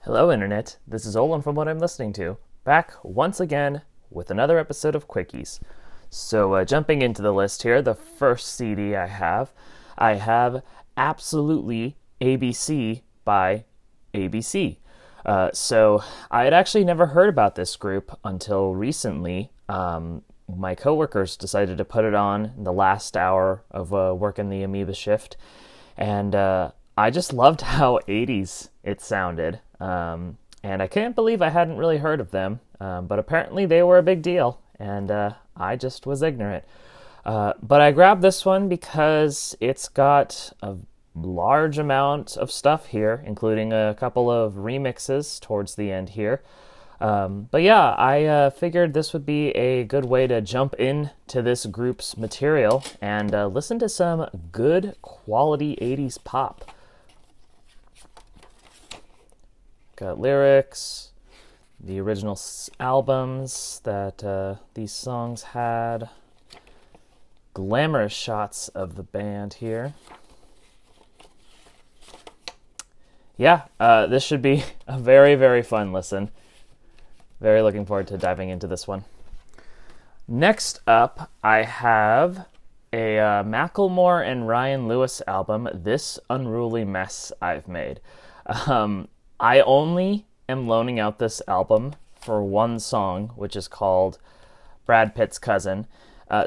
Hello Internet, this is Olin from What I'm Listening To, back once again with another episode of Quickies. So jumping into the list here, the first CD I have Absolutely ABC by ABC. So I had actually never heard about this group until recently. My coworkers decided to put it on in the last hour of working the Amoeba shift, and I just loved how 80s it sounded. And I can't believe I hadn't really heard of them, but apparently they were a big deal, and I just was ignorant. But I grabbed this one because it's got a large amount of stuff here, including a couple of remixes towards the end here. But yeah, I figured this would be a good way to jump into this group's material and listen to some good quality 80s pop. Got lyrics, the original albums that these songs had, glamorous shots of the band here. Yeah, this should be a very, very fun listen. Very looking forward to diving into this one. Next up, I have a Macklemore and Ryan Lewis album, This Unruly Mess I've Made. I only am loaning out this album for one song, which is called Brad Pitt's Cousin.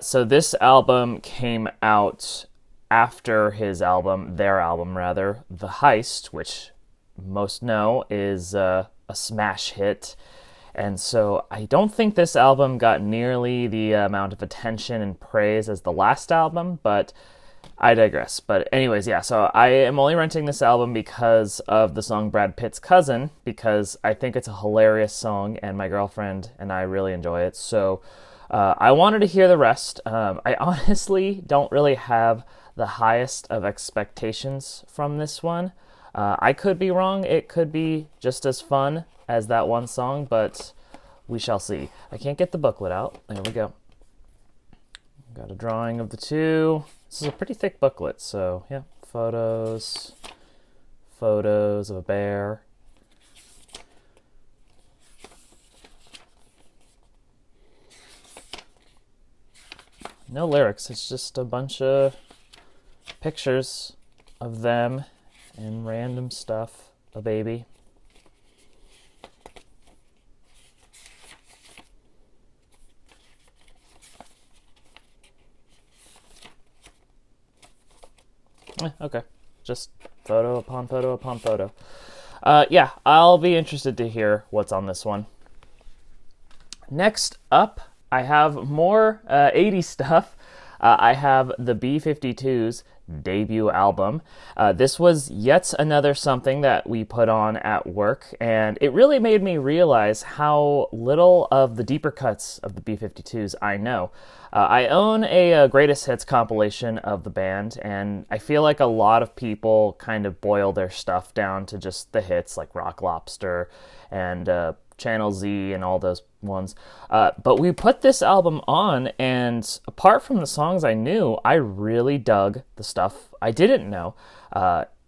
So this album came out after their album, The Heist, which most know is a smash hit. And so I don't think this album got nearly the amount of attention and praise as the last album, but I digress. But anyways, yeah, so I am only renting this album because of the song Brad Pitt's Cousin, because I think it's a hilarious song and my girlfriend and I really enjoy it. So I wanted to hear the rest. I honestly don't really have the highest of expectations from this one. I could be wrong. It could be just as fun as that one song, but we shall see. I can't get the booklet out. There we go. Got a drawing of the two. This is a pretty thick booklet, so yeah, photos of a bear. No lyrics, it's just a bunch of pictures of them and random stuff, a baby. Okay, just photo upon photo upon photo. Yeah, I'll be interested to hear what's on this one. Next up, I have more 80s stuff. I have the B-52s debut album. This was yet another something that we put on at work, and it really made me realize how little of the deeper cuts of the B-52s I know. I own a greatest hits compilation of the band, and I feel like a lot of people kind of boil their stuff down to just the hits like Rock Lobster and Channel Z and all those ones. But we put this album on, and apart from the songs I knew, I really dug the stuff I didn't know.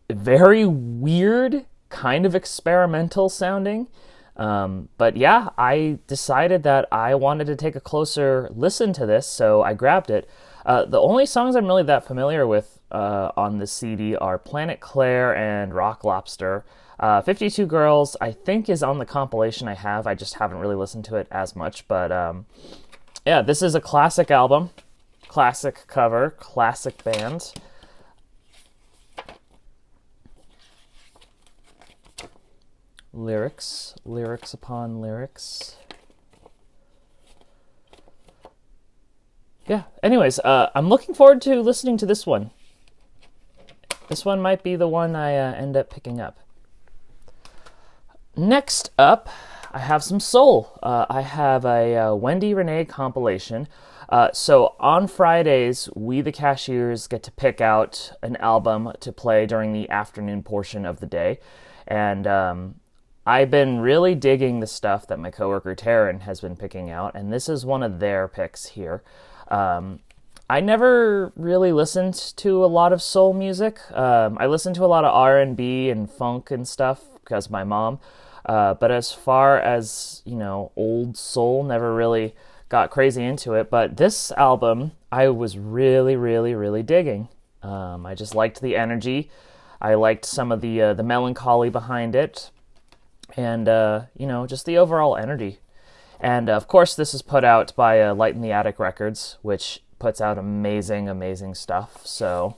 Very weird, kind of experimental sounding. But yeah, I decided that I wanted to take a closer listen to this, so I grabbed it. The only songs I'm really that familiar with on the CD are Planet Claire and Rock Lobster. 52 Girls, I think, is on the compilation I have. I just haven't really listened to it as much. But yeah, this is a classic album, classic cover, classic band. Lyrics upon lyrics. Yeah, anyways, I'm looking forward to listening to this one. This one might be the one I end up picking up. Next up, I have some soul. I have a Wendy Rene compilation. So on Fridays, we the cashiers get to pick out an album to play during the afternoon portion of the day. And I've been really digging the stuff that my coworker Taryn has been picking out, and this is one of their picks here. I never really listened to a lot of soul music. I listened to a lot of R&B and funk and stuff because of my mom. But as far as, old soul, never really got crazy into it. But this album, I was really, really, really digging. I just liked the energy. I liked some of the melancholy behind it. And, just the overall energy. And, of course, this is put out by Light in the Attic Records, which puts out amazing, amazing stuff. So,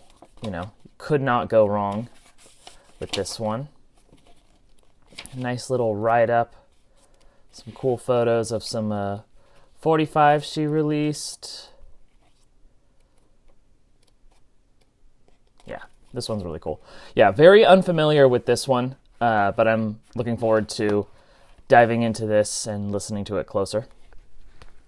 could not go wrong with this one. Nice little write-up. Some cool photos of some 45 she released. Yeah, this one's really cool. Yeah, very unfamiliar with this one, but I'm looking forward to diving into this and listening to it closer.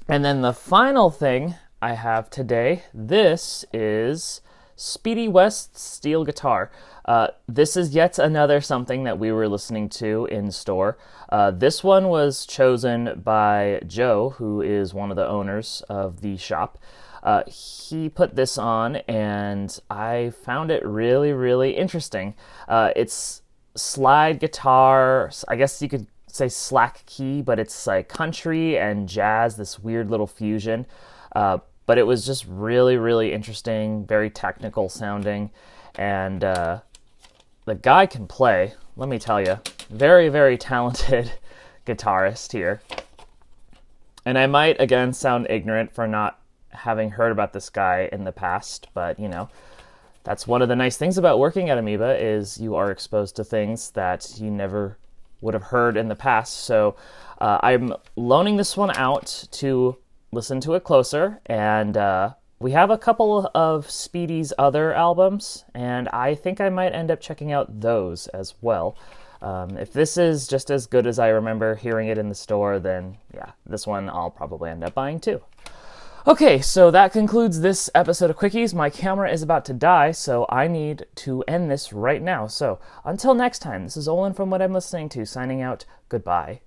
And then the final thing I have today, this is Speedy West's steel guitar. This is yet another something that we were listening to in store. This one was chosen by Joe, who is one of the owners of the shop. He put this on, and I found it really, really interesting. It's slide guitar, I guess you could say slack key, but it's like country and jazz, this weird little fusion. But it was just really, really interesting, very technical sounding, and the guy can play, let me tell you. Very, very talented guitarist here. And I might, again, sound ignorant for not having heard about this guy in the past, but, that's one of the nice things about working at Amoeba is you are exposed to things that you never would have heard in the past. So I'm loaning this one out to listen to it closer, and we have a couple of Speedy's other albums, and I think I might end up checking out those as well. If this is just as good as I remember hearing it in the store, then yeah, this one I'll probably end up buying too. Okay, so that concludes this episode of Quickies. My camera is about to die, so I need to end this right now. So until next time, this is Olin from What I'm Listening To, signing out. Goodbye.